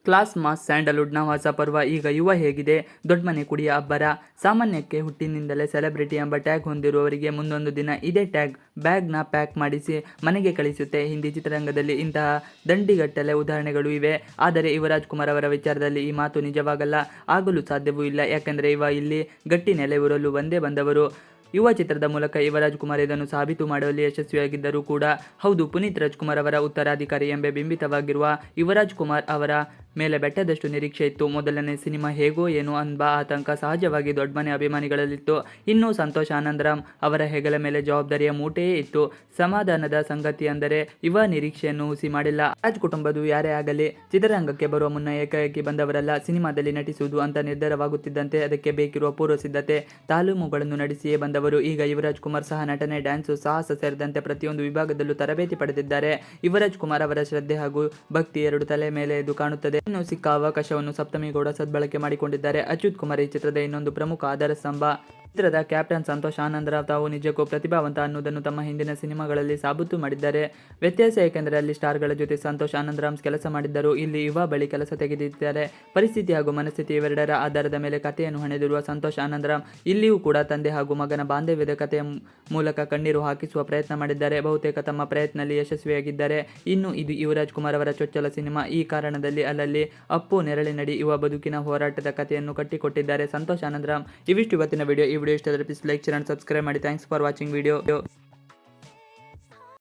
Class mass ಸ್ಯಾಂಡಲ್ವುಡ್ನ ಹೊಸ ಪರ್ವ ಈಗ ಯುವ ಹೇಗಿದೆ ದೊಡ್ಡ ಮನೆ ಕುಡಿಯ ಅಬ್ಬರ ಸಾಮಾನ್ಯಕ್ಕೆ ಹುಟ್ಟಿನಿಂದಲೇ ಸೆಲೆಬ್ರಿಟಿ ಎಂಬ ಟ್ಯಾಗ್ ಹೊಂದಿರುವವರಿಗೆ ಮುಂದೊಂದು ದಿನ ಇದೇ ಟ್ಯಾಗ್ ಬ್ಯಾಗ್ನ ಪ್ಯಾಕ್ ಮಾಡಿಸಿ ಮನೆಗೆ ಕಳಿಸುತ್ತೆ. ಹಿಂದಿ ಚಿತ್ರರಂಗದಲ್ಲಿ ಇಂತಹ ದಂಡಿಗಟ್ಟಲೆ ಉದಾಹರಣೆಗಳು ಇವೆ. ಆದರೆ ಯುವರಾಜ್ ಕುಮಾರ್ ಅವರ ವಿಚಾರದಲ್ಲಿ ಈ ಮಾತು ನಿಜವಾಗಲ್ಲ, ಆಗಲು ಸಾಧ್ಯವೂ ಇಲ್ಲ. ಯಾಕೆಂದರೆ ಇಲ್ಲಿ ಗಟ್ಟಿ ನೆಲೆ ಉರಲು ಒಂದೇ ಬಂದವರು. ಯುವ ಚಿತ್ರದ ಮೂಲಕ ಯುವರಾಜ್ ಕುಮಾರ್ ಇದನ್ನು ಸಾಬೀತು ಮಾಡುವಲ್ಲಿ ಯಶಸ್ವಿಯಾಗಿದ್ದರೂ ಕೂಡ ಹೌದು. ಪುನೀತ್ ರಾಜ್ಕುಮಾರ್ ಅವರ ಉತ್ತರಾಧಿಕಾರಿ ಎಂಬ ಬಿಂಬಿತವಾಗಿರುವ ಯುವರಾಜ್ ಕುಮಾರ್ ಅವರ ಮೇಲೆ ಬೆಟ್ಟದಷ್ಟು ನಿರೀಕ್ಷೆ ಇತ್ತು. ಮೊದಲನೇ ಸಿನಿಮಾ ಹೇಗೋ ಏನೋ ಎಂಬ ಆತಂಕ ಸಹಜವಾಗಿ ದೊಡ್ಡಮನೆ ಅಭಿಮಾನಿಗಳಲ್ಲಿತ್ತು. ಇನ್ನು ಸಂತೋಷ್ ಆನಂದರಾಮ್ ಅವರ ಹೆಗಲ ಮೇಲೆ ಜವಾಬ್ದಾರಿಯ ಮೂಟೆಯೇ ಇತ್ತು. ಸಮಾಧಾನದ ಸಂಗತಿ ಅಂದರೆ ಯುವ ನಿರೀಕ್ಷೆಯನ್ನು ಹುಸಿ ಮಾಡಿಲ್ಲ. ರಾಜ್ ಕುಟುಂಬದು ಯಾರೇ ಆಗಲಿ ಚಿತ್ರರಂಗಕ್ಕೆ ಬರುವ ಮುನ್ನ ಏಕಾಏಕಿ ಬಂದವರಲ್ಲ. ಸಿನಿಮಾದಲ್ಲಿ ನಟಿಸುವುದು ಅಂತ ನಿರ್ಧಾರವಾಗುತ್ತಿದ್ದಂತೆ ಅದಕ್ಕೆ ಬೇಕಿರುವ ಪೂರ್ವ ಸಿದ್ಧತೆ ತಾಲೀಮುಗಳನ್ನು ನಡೆಸಿಯೇ ಬಂದವರು. ಈಗ ಯುವರಾಜ್ ಕುಮಾರ್ ಸಹ ನಟನೆ, ಡ್ಯಾನ್ಸು, ಸಾಹಸ ಸೇರಿದಂತೆ ಪ್ರತಿಯೊಂದು ವಿಭಾಗದಲ್ಲೂ ತರಬೇತಿ ಪಡೆದಿದ್ದಾರೆ. ಯುವರಾಜ್ ಕುಮಾರ್ ಅವರ ಶ್ರದ್ಧೆ ಹಾಗೂ ಭಕ್ತಿ ಎರಡು ತಲೆ ಮೇಲೆ ಎದ್ದು ಕಾಣುತ್ತದೆ. ಇನ್ನು ಸಿಕ್ಕ ಅವಕಾಶವನ್ನು ಸಪ್ತಮಿ ಗೌಡ ಸದ್ಬಳಕೆ ಮಾಡಿಕೊಂಡಿದ್ದಾರೆ. ಅಚ್ಯುತ್ ಕುಮಾರ್ ಈ ಚಿತ್ರದ ಇನ್ನೊಂದು ಪ್ರಮುಖ ಆಧಾರ ಸ್ತಂಭ. ಚಿತ್ರದ ಕ್ಯಾಪ್ಟನ್ ಸಂತೋಷ್ ಆನಂದರಾವ್ ತಾವು ನಿಜಕ್ಕೂ ಪ್ರತಿಭಾವಂತ ಅನ್ನುವುದನ್ನು ತಮ್ಮ ಹಿಂದಿನ ಸಿನಿಮಾಗಳಲ್ಲಿ ಸಾಬೀತು ಮಾಡಿದ್ದಾರೆ. ವ್ಯತ್ಯಾಸ ಏಕೆಂದರೆ ಅಲ್ಲಿ ಸ್ಟಾರ್ಗಳ ಜೊತೆ ಸಂತೋಷ್ ಆನಂದರಾಮ್ ಕೆಲಸ ಮಾಡಿದ್ದರು. ಇಲ್ಲಿ ಯುವ ಬಳಿ ಕೆಲಸ ತೆಗೆದಿದ್ದಾರೆ. ಪರಿಸ್ಥಿತಿ ಹಾಗೂ ಮನಸ್ಥಿತಿ ಇವೆರಡರ ಆಧಾರದ ಮೇಲೆ ಕಥೆಯನ್ನು ಹಣೆದಿರುವ ಸಂತೋಷ್ ಆನಂದರಾಮ್ ಇಲ್ಲಿಯೂ ಕೂಡ ತಂದೆ ಹಾಗೂ ಮಗನ ಬಾಂಧವ್ಯದ ಕಥೆಯ ಮೂಲಕ ಕಣ್ಣೀರು ಹಾಕಿಸುವ ಪ್ರಯತ್ನ ಮಾಡಿದ್ದಾರೆ. ಬಹುತೇಕ ತಮ್ಮ ಪ್ರಯತ್ನದಲ್ಲಿ ಯಶಸ್ವಿಯಾಗಿದ್ದಾರೆ. ಇನ್ನು ಇದು ಯುವರಾಜ್ ಕುಮಾರ್ ಅವರ ಚೊಚ್ಚಲ ಸಿನಿಮಾ. ಈ ಕಾರಣದಲ್ಲಿ ಅಲ್ಲಲ್ಲಿ ಅಪ್ಪು ನೆರಳಿನಡಿ ಯುವ ಬದುಕಿನ ಹೋರಾಟದ ಕಥೆಯನ್ನು ಕಟ್ಟಿಕೊಟ್ಟಿದ್ದಾರೆ ಸಂತೋಷ್ ಆನಂದರಾಮ್. ಇವಿಷ್ಟು ಇವತ್ತಿನ ವಿಡಿಯೋ. ಈ ವಿಡಿಯೋ ಇಷ್ಟವಾದರೆ please like, share and subscribe ಮಾಡಿ. Thanks for watching video.